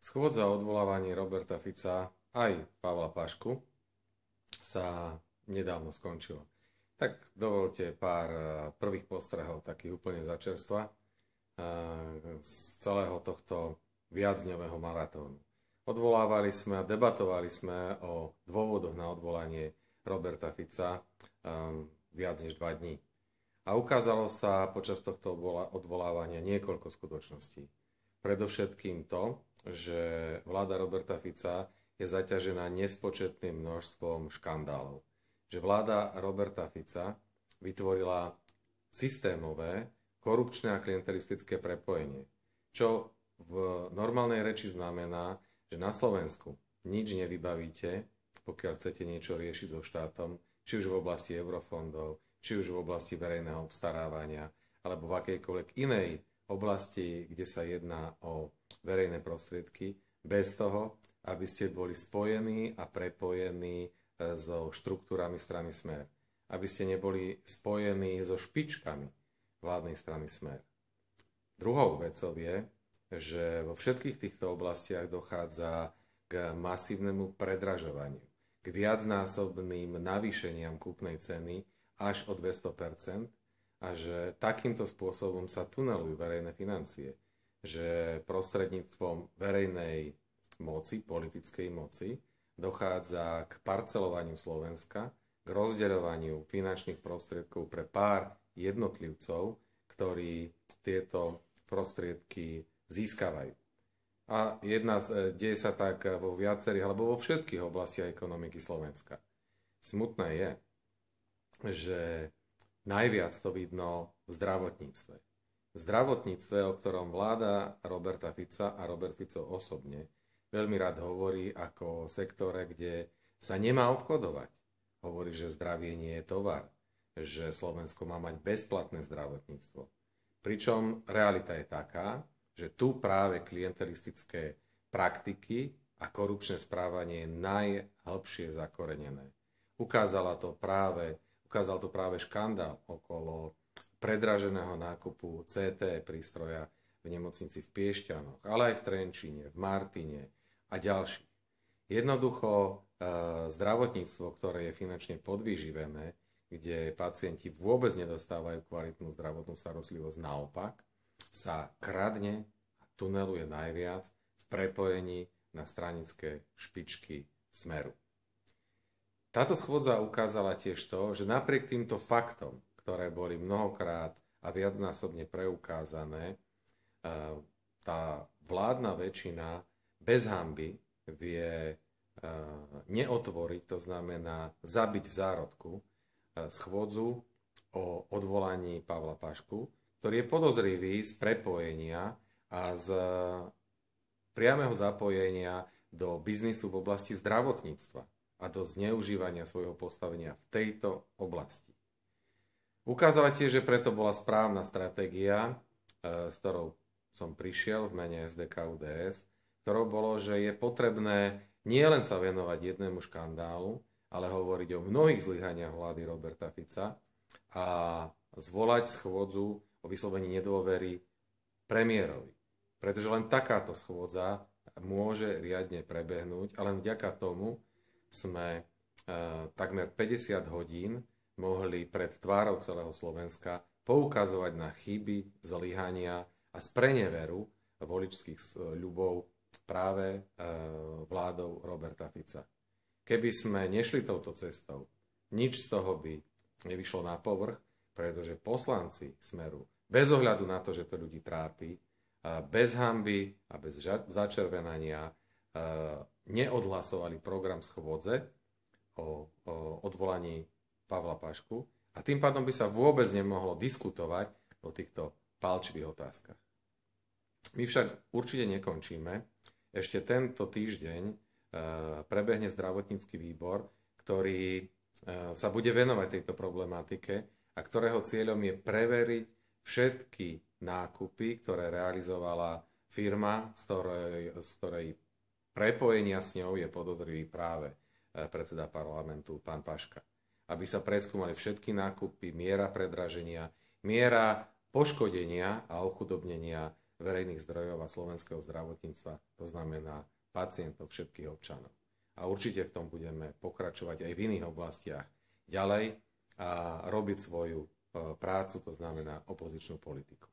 Schôdza o odvolávaní Roberta Fica aj Pavla Pašku sa nedávno skončila. Tak dovolte pár prvých postrehov, takých úplne začerstva z celého tohto viacdňového maratónu. Odvolávali sme a debatovali sme o dôvodoch na odvolanie Roberta Fica viac než 2 dní. A ukázalo sa počas tohto odvolávania niekoľko skutočností. Predovšetkým to, že vláda Roberta Fica je zaťažená nespočetným množstvom škandálov. Že vláda Roberta Fica vytvorila systémové, korupčné a klientelistické prepojenie. Čo v normálnej reči znamená, že na Slovensku nič nevybavíte, pokiaľ chcete niečo riešiť so štátom, či už v oblasti eurofondov, či už v oblasti verejného obstarávania, alebo v akejkoľvek inej oblasti, kde sa jedná o verejné prostriedky, bez toho, aby ste boli spojení a prepojení so štruktúrami strany Smer. Aby ste neboli spojení so špičkami vládnej strany Smer. Druhou vecou je, že vo všetkých týchto oblastiach dochádza k masívnemu predražovaniu, k viacnásobným navýšeniam kúpnej ceny až o 200%, a že takýmto spôsobom sa tunelujú verejné financie, že prostredníctvom verejnej moci, politickej moci, dochádza k parcelovaniu Slovenska, k rozdeľovaniu finančných prostriedkov pre pár jednotlivcov, ktorí tieto prostriedky získavajú. A deje sa tak vo viacerých alebo vo všetkých oblastiach ekonomiky Slovenska. Smutné je, že najviac to vidno v zdravotníctve. V zdravotníctve, o ktorom vláda Roberta Fica a Robert Fico osobne veľmi rád hovorí ako o sektore, kde sa nemá obchodovať. Hovorí, že zdravie nie je tovar, že Slovensko má mať bezplatné zdravotníctvo. Pričom realita je taká, že tu práve klientelistické praktiky a korupčné správanie je najhlbšie zakorenené. Ukázal to práve škandál okolo predraženého nákupu CT prístroja v nemocnici v Piešťanoch, ale aj v Trenčíne, v Martine a ďalších. Jednoducho zdravotníctvo, ktoré je finančne podvyživené, kde pacienti vôbec nedostávajú kvalitnú zdravotnú starostlivosť, naopak sa kradne a tuneluje najviac v prepojení na stranické špičky Smeru. Táto schôdza ukázala tiež to, že napriek týmto faktom, ktoré boli mnohokrát a viacnásobne preukázané, tá vládna väčšina bez hanby vie neotvoriť, to znamená zabiť v zárodku, schôdzu o odvolaní Pavla Pašku, ktorý je podozrivý z prepojenia a z priameho zapojenia do biznisu v oblasti zdravotníctva a do zneužívania svojho postavenia v tejto oblasti. Ukázala tiež, že preto bola správna stratégia, s ktorou som prišiel v mene SDK UDS, ktorou bolo, že je potrebné nielen sa venovať jednému škandálu, ale hovoriť o mnohých zlyhaniach vlády Roberta Fica a zvolať schôdzu o vyslovení nedôvery premiérovi. Pretože len takáto schôdza môže riadne prebehnúť a len vďaka tomu sme takmer 50 hodín mohli pred tvárou celého Slovenska poukazovať na chyby, zlyhania a spreneveru voličských ľubov práve vládou Roberta Fica. Keby sme nešli touto cestou, nič z toho by nevyšlo na povrch, pretože poslanci Smeru, bez ohľadu na to, že to ľudí trápi, bez hanby a bez začervenania neodhlasovali program schôdze o odvolaní Pavla Pašku a tým pádom by sa vôbec nemohlo diskutovať o týchto pálčivých otázkach. My však určite nekončíme. Ešte tento týždeň prebehne zdravotnícky výbor, ktorý sa bude venovať tejto problematike a ktorého cieľom je preveriť všetky nákupy, ktoré realizovala firma, z ktorej prepojenia s ňou je podozrivý práve predseda parlamentu, pán Paška. Aby sa preskúmali všetky nákupy, miera predraženia, miera poškodenia a ochudobnenia verejných zdrojov a slovenského zdravotníctva, to znamená pacientov, všetkých občanov. A určite v tom budeme pokračovať aj v iných oblastiach ďalej a robiť svoju prácu, to znamená opozičnú politiku.